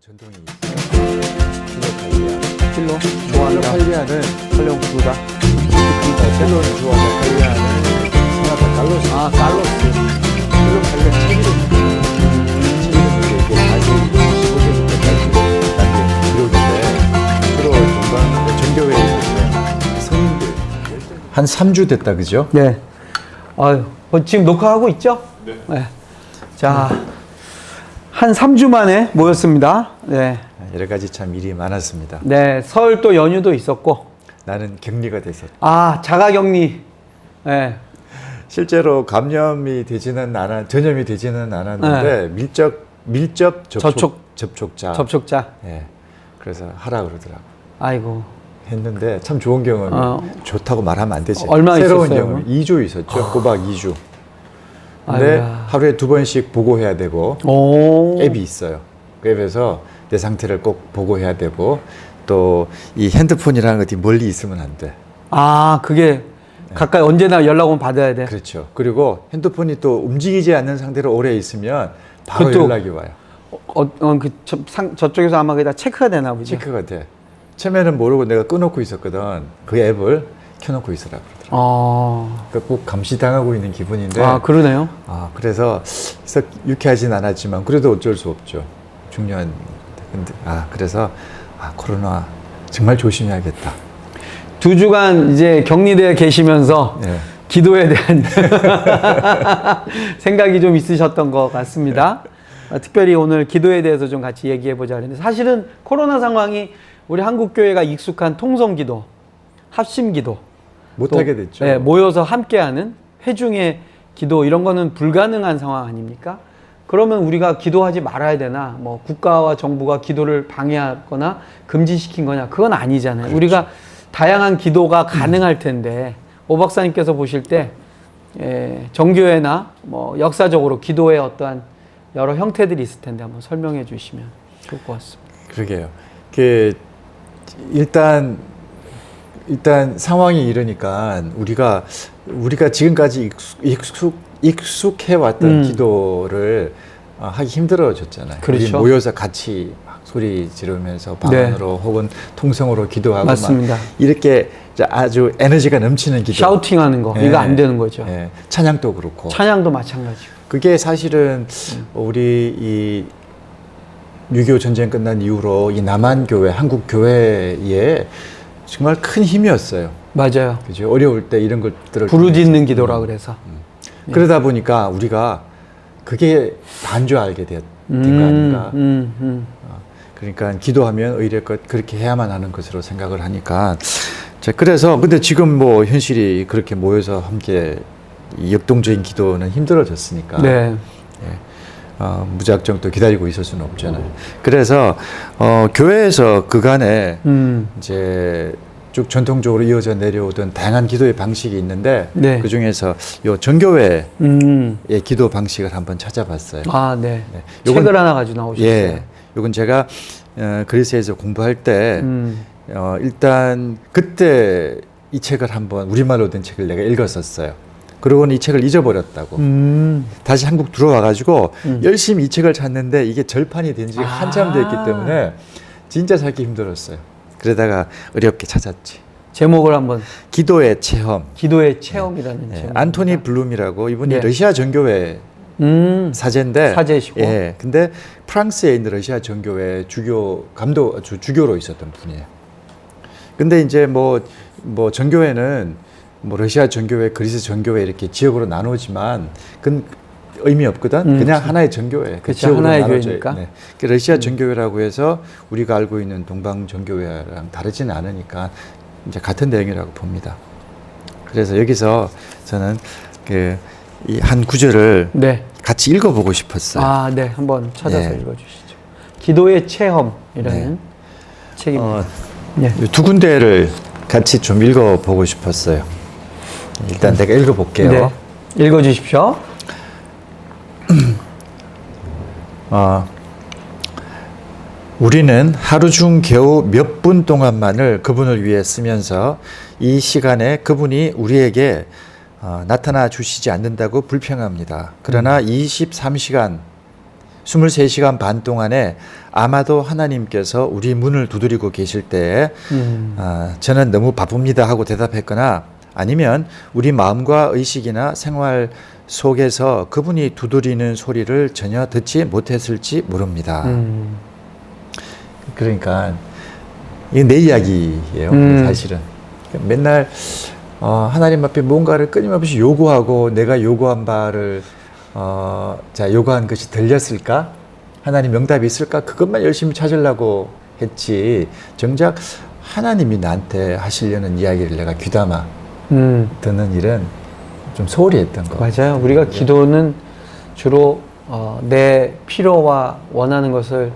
전통이 있어요. 필로칼리아. 필로 좋아한다. 필로칼리아는 컬령 구다. 필로는 좋아하고 칼리아는 생각보다 칼로스. 아, 칼로스. 필로칼리아 체질은 이게 자기 15세부터까지 단계 기록인데 주로 동방 정교회에 있는 성인들 한 3주 됐다 그죠? 네. 아유, 지금 녹화하고 있죠? 네. 자, 한 3주 만에 모였습니다. 네. 여러 가지 참 일이 많았습니다. 네, 설 또 연휴도 있었고. 나는 격리가 됐었. 아, 자가격리. 네. 실제로 감염이 되지는 전염이 되지는 않았는데 밀접 접촉자. 접촉자. 예. 그래서 하라 그러더라고. 아이고. 했는데 참 좋은 경험. 좋다고 말하면 안 되지. 얼마 새로운 있었어요, 경험. 2주 있었죠. 꼬박 2주. 근데 아이고야. 하루에 2번씩 보고해야 되고 오. 앱이 있어요. 그 앱에서 내 상태를 꼭 보고해야 되고 또 이 핸드폰이라는 것이 멀리 있으면 안 돼. 아, 그게 가까이 언제나 연락 오면 받아야 돼. 그렇죠. 그리고 핸드폰이 또 움직이지 않는 상태로 오래 있으면 바로 그것도 연락이 와요. 저쪽에서 아마 거기다 체크가 되나 보죠. 체크가 돼. 처음에는 모르고 내가 꺼놓고 있었거든. 그 앱을 켜놓고 있으라 그러더라고. 그러니까 꼭 감시당하고 있는 기분인데. 아, 그러네요. 그래서 썩 유쾌하진 않았지만 그래도 어쩔 수 없죠. 중요한. 근데 그래서 코로나 정말 조심해야겠다. 2주간 이제 격리되어 계시면서 네. 기도에 대한 생각이 좀 있으셨던 것 같습니다. 특별히 오늘 기도에 대해서 좀 같이 얘기해 보자 했는데 사실은 코로나 상황이 우리 한국교회가 익숙한 통성기도, 합심기도 못하게 됐죠. 네, 모여서 함께하는 회중의 기도 이런 거는 불가능한 상황 아닙니까? 그러면 우리가 기도하지 말아야 되나? 뭐 국가와 정부가 기도를 방해하거나 금지시킨 거냐? 그건 아니잖아요. 그렇죠. 우리가 다양한 기도가 가능할 텐데 오 박사님께서 보실 때 정교회나 뭐 역사적으로 기도의 어떠한 여러 형태들이 있을 텐데 한번 설명해 주시면 좋을 것 같습니다. 그러게요. 일단 상황이 이러니까 우리가 지금까지 익숙해 왔던 기도를 하기 힘들어졌잖아요. 그렇죠. 우리 모여서 같이 막 소리 지르면서 방언으로 혹은 통성으로 기도하고 맞습니다. 막 이렇게 아주 에너지가 넘치는 기도. 샤우팅하는 거 이거 안 되는 거죠. 찬양도 그렇고. 찬양도 마찬가지고. 그게 사실은 우리 이 6.25 전쟁 끝난 이후로 이 남한 교회, 한국 교회에 정말 큰 힘이었어요. 맞아요. 그죠? 어려울 때 이런 것들을 부르짖는 기도라 그래서. 그러다 보니까 우리가 그게 단줄 알게 된 거 아닌가. 그러니까 기도하면 의뢰껏 그렇게 해야만 하는 것으로 생각을 하니까. 그래서 근데 지금 뭐 현실이 그렇게 모여서 함께 이 역동적인 기도는 힘들어졌으니까. 네. 무작정 또 기다리고 있을 수는 없잖아요. 그래서 교회에서 그간에 이제 쭉 전통적으로 이어져 내려오던 다양한 기도의 방식이 있는데 네. 그 중에서 요 정교회의 기도 방식을 한번 찾아봤어요. 네. 네. 책을 하나 가지고 나오셨어요. 예, 요건 제가 그리스에서 공부할 때 일단 그때 이 책을 한번 우리말로 된 책을 내가 읽었었어요. 그러고는 이 책을 잊어버렸다고. 다시 한국 들어와가지고 열심히 이 책을 찾는데 이게 절판이 된 지 한참 됐기 때문에 진짜 찾기 힘들었어요. 그러다가 어렵게 찾았지. 제목을 한번 기도의 체험. 기도의 체험이라는 제목. 안토니 블룸이라고 이분이 네. 러시아 전교회 사제인데. 사제시고. 근데 프랑스에 있는 러시아 전교회 주교로 있었던 분이에요. 근데 이제 뭐 전교회는 뭐 러시아 전교회, 그리스 전교회 이렇게 지역으로 나누지만 그건 의미 없거든. 그냥 하나의 전교회. 그 그렇죠. 하나의 교회니까. 네. 러시아 전교회라고 해서 우리가 알고 있는 동방 전교회랑 다르지는 않으니까 이제 같은 내용이라고 봅니다. 그래서 여기서 저는 이 한 구절을 같이 읽어보고 싶었어요. 네. 한번 찾아서 읽어주시죠. 기도의 체험이라는 책입니다. 두 군데를 같이 좀 읽어보고 싶었어요. 일단 내가 읽어볼게요. 네. 읽어주십시오. 우리는 하루 중 겨우 몇 분 동안만을 그분을 위해 쓰면서 이 시간에 그분이 우리에게 나타나 주시지 않는다고 불평합니다. 그러나 23시간 23시간 반 동안에 아마도 하나님께서 우리 문을 두드리고 계실 때에 저는 너무 바쁩니다 하고 대답했거나 아니면 우리 마음과 의식이나 생활 속에서 그분이 두드리는 소리를 전혀 듣지 못했을지 모릅니다. 그러니까 이게 내 이야기예요. 사실은 맨날 하나님 앞에 뭔가를 끊임없이 요구하고 내가 요구한 바를 요구한 것이 들렸을까? 하나님 명답이 있을까? 그것만 열심히 찾으려고 했지. 정작 하나님이 나한테 하시려는 이야기를 내가 귀담아 듣는 일은 좀 소홀히 했던 거. 맞아요. 우리가 기도는 주로 내 필요와 원하는 것을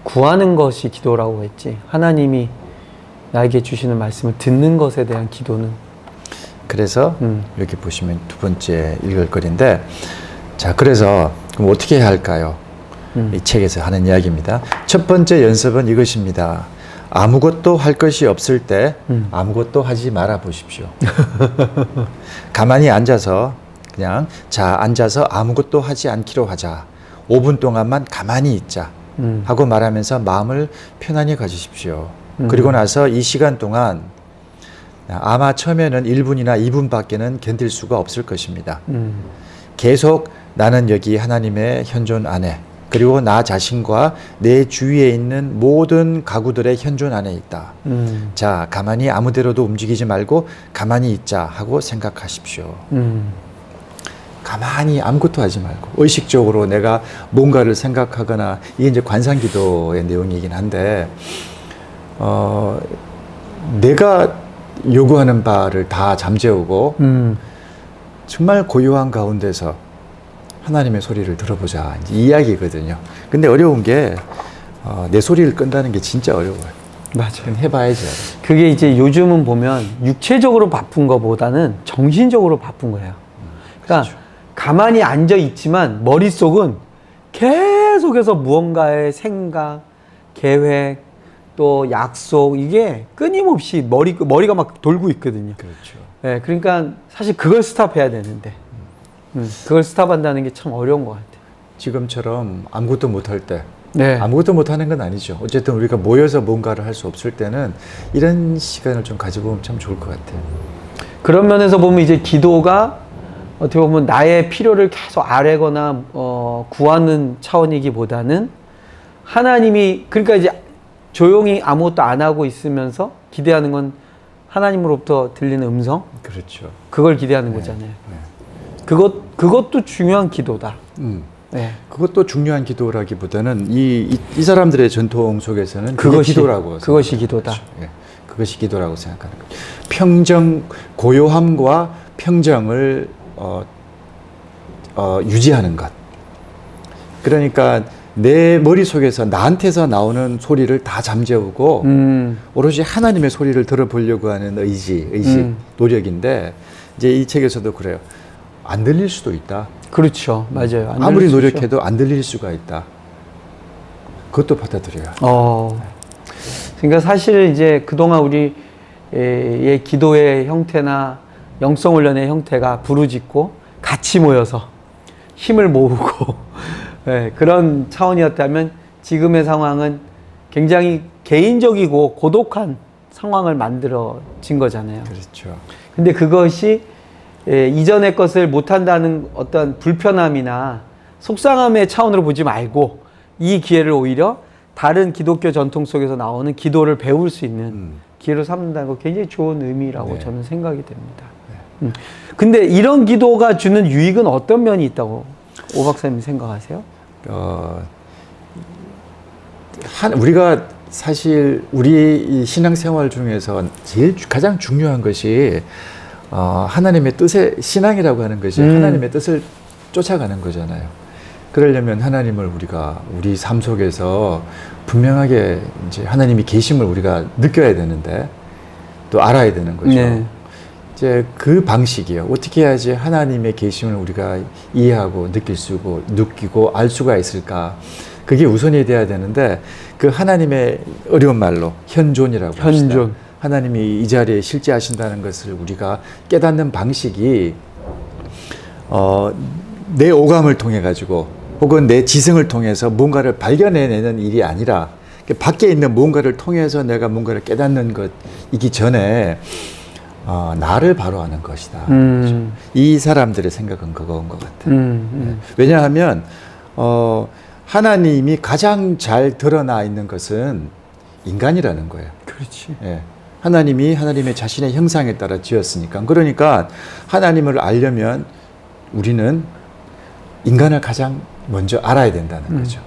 구하는 것이 기도라고 했지. 하나님이 나에게 주시는 말씀을 듣는 것에 대한 기도는. 그래서 여기 보시면 두 번째 읽을 거리인데, 자, 그래서 그럼 어떻게 해야 할까요? 이 책에서 하는 이야기입니다. 첫 번째 연습은 이것입니다. 아무것도 할 것이 없을 때 아무것도 하지 말아 보십시오. 가만히 앉아서 그냥 앉아서 아무것도 하지 않기로 하자. 5분 동안만 가만히 있자 하고 말하면서 마음을 편안히 가지십시오. 그리고 나서 이 시간 동안 아마 처음에는 1분이나 2분밖에는 견딜 수가 없을 것입니다. 계속 나는 여기 하나님의 현존 안에, 그리고 나 자신과 내 주위에 있는 모든 가구들의 현존 안에 있다. 자, 가만히 아무데로도 움직이지 말고 가만히 있자 하고 생각하십시오. 가만히 아무것도 하지 말고 의식적으로 내가 뭔가를 생각하거나, 이게 이제 관상기도의 내용이긴 한데 내가 요구하는 바를 다 잠재우고 정말 고요한 가운데서 하나님의 소리를 들어보자, 이 이야기거든요. 근데 어려운 게 내 소리를 끈다는 게 진짜 어려워요. 맞아요. 해봐야죠. 그게 이제 요즘은 보면 육체적으로 바쁜 것보다는 정신적으로 바쁜 거예요. 그러니까 그렇죠. 가만히 앉아 있지만 머릿속은 계속해서 무언가의 생각, 계획, 또 약속, 이게 끊임없이 머리가 막 돌고 있거든요. 그렇죠. 네, 그러니까 사실 그걸 스탑해야 되는데 그걸 스탑한다는 게 참 어려운 것 같아요. 지금처럼 아무것도 못할 때, 네. 아무것도 못하는 건 아니죠. 어쨌든 우리가 모여서 뭔가를 할 수 없을 때는 이런 시간을 좀 가지고 보면 참 좋을 것 같아요. 그런 면에서 보면 이제 기도가 어떻게 보면 나의 필요를 계속 아뢰거나 구하는 차원이기보다는 하나님이, 그러니까 이제 조용히 아무것도 안 하고 있으면서 기대하는 건 하나님으로부터 들리는 음성, 그렇죠. 그걸 기대하는 거잖아요. 그것도 중요한 기도다. 네. 그것도 중요한 기도라기보다는 이 사람들의 전통 속에서는 그것이 기도라고 그것이 기도다. 예, 그것이 기도라고 생각하는 거죠. 평정, 고요함과 평정을 유지하는 것. 그러니까 내 머릿속에서 나한테서 나오는 소리를 다 잠재우고 오로지 하나님의 소리를 들어보려고 하는 의식, 노력인데, 이제 이 책에서도 그래요. 안 들릴 수도 있다. 그렇죠. 맞아요. 안 아무리 들릴 수 있죠. 노력해도 안 들릴 수가 있다. 그것도 받아들여요. 그러니까 사실 이제 그동안 우리의 기도의 형태나 영성 훈련의 형태가 부르짖고 같이 모여서 힘을 모으고 네, 그런 차원이었다면 지금의 상황은 굉장히 개인적이고 고독한 상황을 만들어진 거잖아요. 그렇죠. 근데 그것이 이전의 것을 못한다는 어떤 불편함이나 속상함의 차원으로 보지 말고 이 기회를 오히려 다른 기독교 전통 속에서 나오는 기도를 배울 수 있는 기회로 삼는다는 거 굉장히 좋은 의미라고 네. 저는 생각이 됩니다. 근데 이런 기도가 주는 유익은 어떤 면이 있다고 오 박사님 생각하세요? 우리가 사실 우리 이 신앙생활 중에서 가장 중요한 것이 하나님의 뜻의 신앙이라고 하는 것이 하나님의 뜻을 쫓아가는 거잖아요. 그러려면 하나님을 우리가 우리 삶 속에서 분명하게 이제 하나님이 계심을 우리가 느껴야 되는데 또 알아야 되는 거죠. 네. 이제 그 방식이요. 어떻게 해야지 하나님의 계심을 우리가 이해하고 느끼고 알 수가 있을까? 그게 우선이 돼야 되는데, 그 하나님의 어려운 말로 현존이라고 합시다. 현존. 하나님이 이 자리에 실제하신다는 것을 우리가 깨닫는 방식이 내 오감을 통해 가지고 혹은 내 지성을 통해서 뭔가를 발견해내는 일이 아니라 밖에 있는 뭔가를 통해서 내가 뭔가를 깨닫는 것이기 전에 나를 바로하는 것이다. 이 사람들의 생각은 그거인 것 같아요. 네. 왜냐하면 하나님이 가장 잘 드러나 있는 것은 인간이라는 거예요. 그렇지. 예. 하나님이 하나님의 자신의 형상에 따라 지었으니까. 그러니까 하나님을 알려면 우리는 인간을 가장 먼저 알아야 된다는 거죠.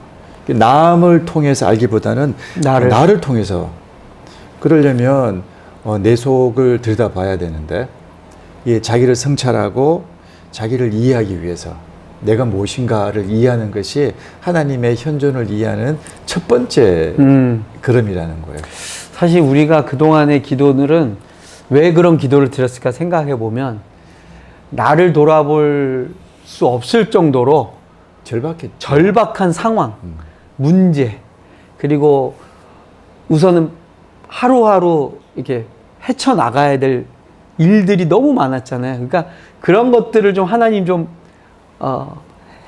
남을 통해서 알기보다는 나를 통해서. 그러려면 내 속을 들여다봐야 되는데 자기를 성찰하고 자기를 이해하기 위해서 내가 무엇인가를 이해하는 것이 하나님의 현존을 이해하는 첫 번째 걸음이라는 거예요. 사실 우리가 그동안의 기도들은 왜 그런 기도를 드렸을까 생각해 보면 나를 돌아볼 수 없을 정도로 절박한 상황, 문제, 그리고 우선은 하루하루 이렇게 헤쳐나가야 될 일들이 너무 많았잖아요. 그러니까 그런 것들을 좀 하나님 좀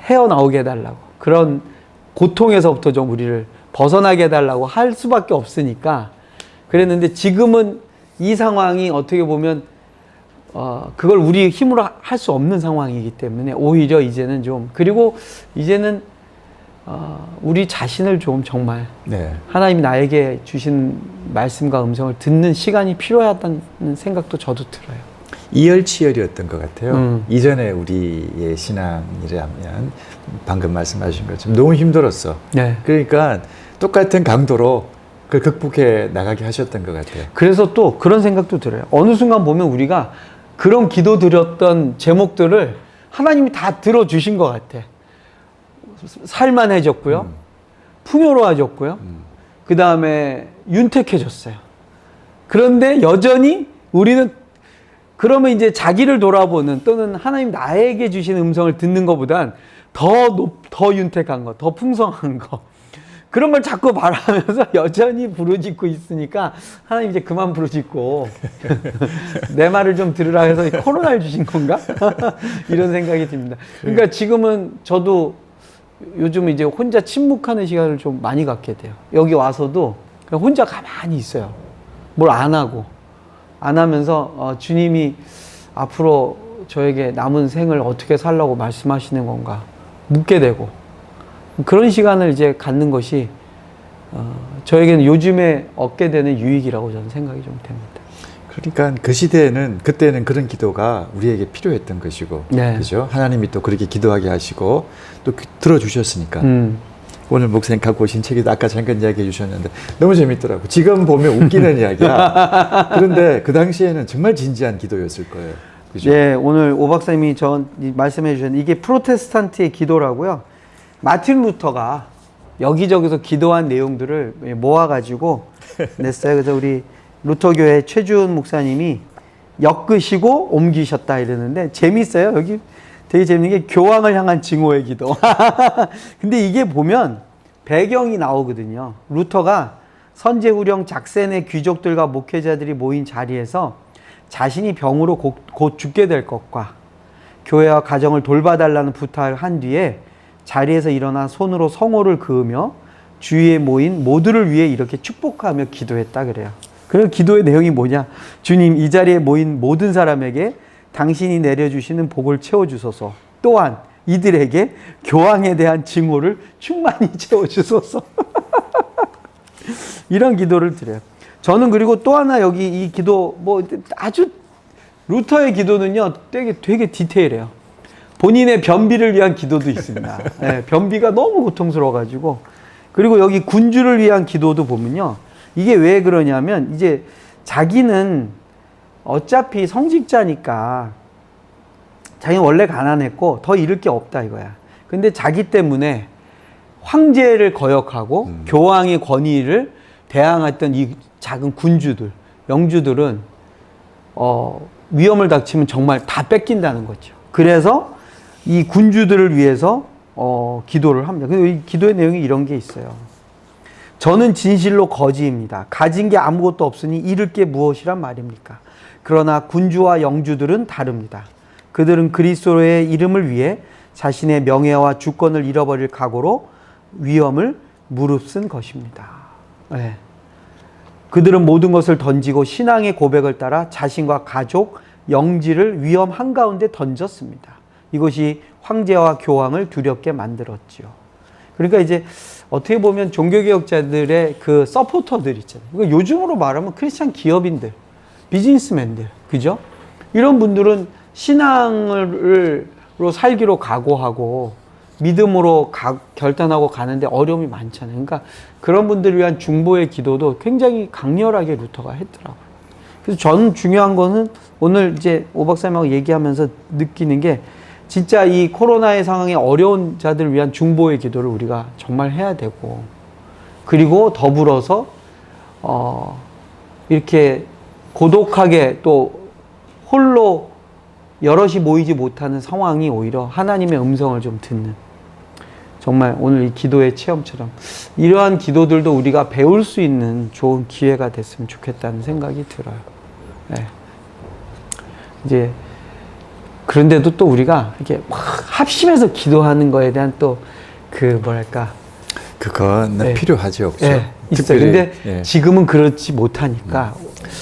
헤어나오게 해달라고, 그런 고통에서부터 좀 우리를 벗어나게 해달라고 할 수밖에 없으니까 그랬는데, 지금은 이 상황이 어떻게 보면 그걸 우리 힘으로 할 수 없는 상황이기 때문에 오히려 이제는 좀, 그리고 이제는 우리 자신을 좀 정말 하나님이 나에게 주신 말씀과 음성을 듣는 시간이 필요하다는 생각도 저도 들어요. 이열치열이었던 것 같아요. 이전에 우리의 신앙이라면 방금 말씀하신 것처럼 너무 힘들었어. 네. 그러니까 똑같은 강도로 그걸 극복해 나가게 하셨던 것 같아요. 그래서 또 그런 생각도 들어요. 어느 순간 보면 우리가 그런 기도 드렸던 제목들을 하나님이 다 들어주신 것 같아. 살만해졌고요. 풍요로워졌고요. 그 다음에 윤택해졌어요. 그런데 여전히 우리는 그러면 이제 자기를 돌아보는, 또는 하나님 나에게 주신 음성을 듣는 것보단 더 윤택한 거, 더 풍성한 거, 그런 걸 자꾸 바라면서 여전히 부르짖고 있으니까 하나님 이제 그만 부르짖고 내 말을 좀 들으라 해서 코로나를 주신 건가? 이런 생각이 듭니다. 그러니까 지금은 저도 요즘 이제 혼자 침묵하는 시간을 좀 많이 갖게 돼요. 여기 와서도 그냥 혼자 가만히 있어요. 뭘 안 하고. 안 하면서 주님이 앞으로 저에게 남은 생을 어떻게 살라고 말씀하시는 건가 묻게 되고, 그런 시간을 이제 갖는 것이 저에게는 요즘에 얻게 되는 유익이라고 저는 생각이 좀 됩니다. 그러니까 그 시대에는, 그때는 그런 기도가 우리에게 필요했던 것이고, 그죠? 하나님이 또 그렇게 기도하게 하시고 또 들어주셨으니까. 오늘 목사님 갖고 오신 책에도 아까 잠깐 이야기해 주셨는데 너무 재밌더라고. 지금 보면 웃기는 이야기야. 그런데 그 당시에는 정말 진지한 기도였을 거예요. 그죠? 예, 오늘 오 박사님이 말씀해 주셨는데 이게 프로테스탄트의 기도라고요. 마틴 루터가 여기저기서 기도한 내용들을 모아가지고 냈어요. 그래서 우리 루터교회 최준 목사님이 엮으시고 옮기셨다 이러는데 재밌어요. 여기 되게 재밌는 게 교황을 향한 증오의 기도. 근데 이게 보면 배경이 나오거든요. 루터가 선제후령 작센의 귀족들과 목회자들이 모인 자리에서 자신이 병으로 곧 죽게 될 것과 교회와 가정을 돌봐달라는 부탁을 한 뒤에 자리에서 일어나 손으로 성호를 그으며 주위에 모인 모두를 위해 이렇게 축복하며 기도했다 그래요. 그래서 기도의 내용이 뭐냐? 주님, 이 자리에 모인 모든 사람에게 당신이 내려주시는 복을 채워주소서. 또한 이들에게 교황에 대한 증오를 충만히 채워주소서. 이런 기도를 드려요. 저는 그리고 또 하나 여기 이 기도 아주 루터의 기도는요 되게 디테일해요. 본인의 변비를 위한 기도도 있습니다. 네, 변비가 너무 고통스러워가지고. 그리고 여기 군주를 위한 기도도 보면요, 이게 왜 그러냐면 이제 자기는 어차피 성직자니까 자기는 원래 가난했고 더 잃을 게 없다 이거야. 근데 자기 때문에 황제를 거역하고 교황의 권위를 대항했던 이 작은 군주들, 영주들은 위험을 닥치면 정말 다 뺏긴다는 거죠. 그래서 이 군주들을 위해서 기도를 합니다. 근데 이 기도의 내용이 이런 게 있어요. 저는 진실로 거지입니다. 가진 게 아무것도 없으니 잃을 게 무엇이란 말입니까? 그러나 군주와 영주들은 다릅니다. 그들은 그리스도의 이름을 위해 자신의 명예와 주권을 잃어버릴 각오로 위험을 무릅쓴 것입니다. 네. 그들은 모든 것을 던지고 신앙의 고백을 따라 자신과 가족, 영지를 위험 한가운데 던졌습니다. 이것이 황제와 교황을 두렵게 만들었지요. 그러니까 이제 어떻게 보면 종교개혁자들의 그 서포터들 있잖아요. 그러니까 요즘으로 말하면 크리스찬 기업인들, 비즈니스맨들, 그죠? 이런 분들은 신앙으로 살기로 각오하고 믿음으로 결단하고 가는데 어려움이 많잖아요. 그러니까 그런 분들을 위한 중보의 기도도 굉장히 강렬하게 루터가 했더라고요. 그래서 저는 중요한 거는 오늘 이제 오 박사님하고 얘기하면서 느끼는 게 진짜 이 코로나의 상황에 어려운 자들을 위한 중보의 기도를 우리가 정말 해야 되고, 그리고 더불어서 이렇게 고독하게 또 홀로 여럿이 모이지 못하는 상황이 오히려 하나님의 음성을 좀 듣는, 정말 오늘 이 기도의 체험처럼 이러한 기도들도 우리가 배울 수 있는 좋은 기회가 됐으면 좋겠다는 생각이 들어요. 네. 이제 그런데도 또 우리가 이렇게 막 합심해서 기도하는 거에 대한 또 그 뭐랄까, 그건 네. 필요하지 없죠. 네, 있어요. 근데 지금은 그렇지 못하니까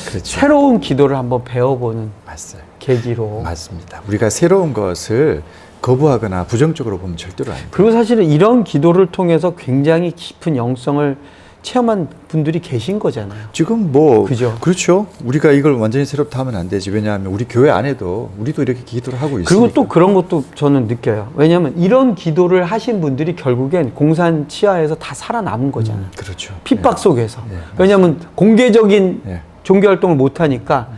그렇죠. 새로운 기도를 한번 배워보는 맞아요. 계기로. 맞습니다. 우리가 새로운 것을 거부하거나 부정적으로 보면 절대로 안 돼요. 그리고 사실은 이런 기도를 통해서 굉장히 깊은 영성을 체험한 분들이 계신 거잖아요. 지금 뭐 그죠? 그렇죠. 우리가 이걸 완전히 새롭다 하면 안 되지. 왜냐하면 우리 교회 안에도 우리도 이렇게 기도를 하고 있으니까. 그리고 또 그런 것도 저는 느껴요. 왜냐하면 이런 기도를 하신 분들이 결국엔 공산 치하에서 다 살아남은 거잖아요. 그렇죠. 핍박 네. 속에서. 네, 왜냐하면 공개적인 네. 종교활동을 못하니까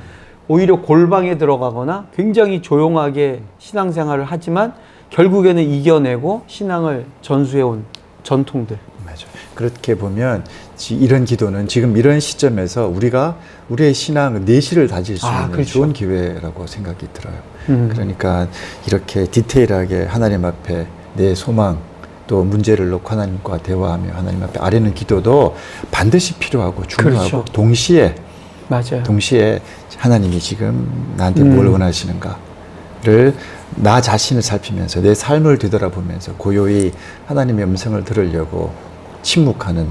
오히려 골방에 들어가거나 굉장히 조용하게 신앙생활을 하지만 결국에는 이겨내고 신앙을 전수해온 전통들. 맞아요. 그렇게 보면 이런 기도는 지금 이런 시점에서 우리가 우리의 신앙 내실을 다질 수 있는 그렇죠. 좋은 기회라고 생각이 들어요. 그러니까 이렇게 디테일하게 하나님 앞에 내 소망 또 문제를 놓고 하나님과 대화하며 하나님 앞에 아뢰는 기도도 반드시 필요하고 중요하고 그렇죠. 동시에 하나님이 지금 나한테 뭘 원하시는가를 나 자신을 살피면서 내 삶을 되돌아보면서 고요히 하나님의 음성을 들으려고 침묵하는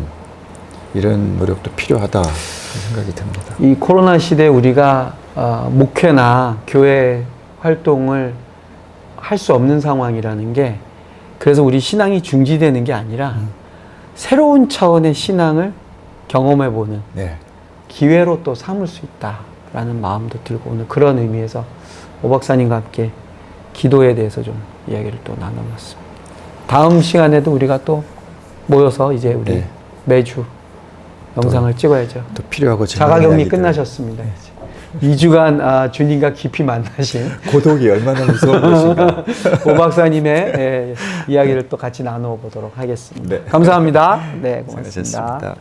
이런 노력도 필요하다 생각이 듭니다. 이 코로나 시대에 우리가 목회나 교회 활동을 할 수 없는 상황이라는 게, 그래서 우리 신앙이 중지되는 게 아니라 새로운 차원의 신앙을 경험해보는 네. 기회로 또 삼을 수 있다라는 마음도 들고, 오늘 그런 의미에서 오 박사님과 함께 기도에 대해서 좀 이야기를 또 나눠봤습니다. 다음 시간에도 우리가 또 모여서 이제 우리 네. 매주 영상을 찍어야죠. 또 필요하고 자가격리 끝나셨습니다. 2주간 주님과 깊이 만나신 고독이 얼마나 무서운 것인가. 오 박사님의 이야기를 또 같이 나누어 보도록 하겠습니다. 네. 감사합니다. 네, 고맙습니다. 수고하셨습니다.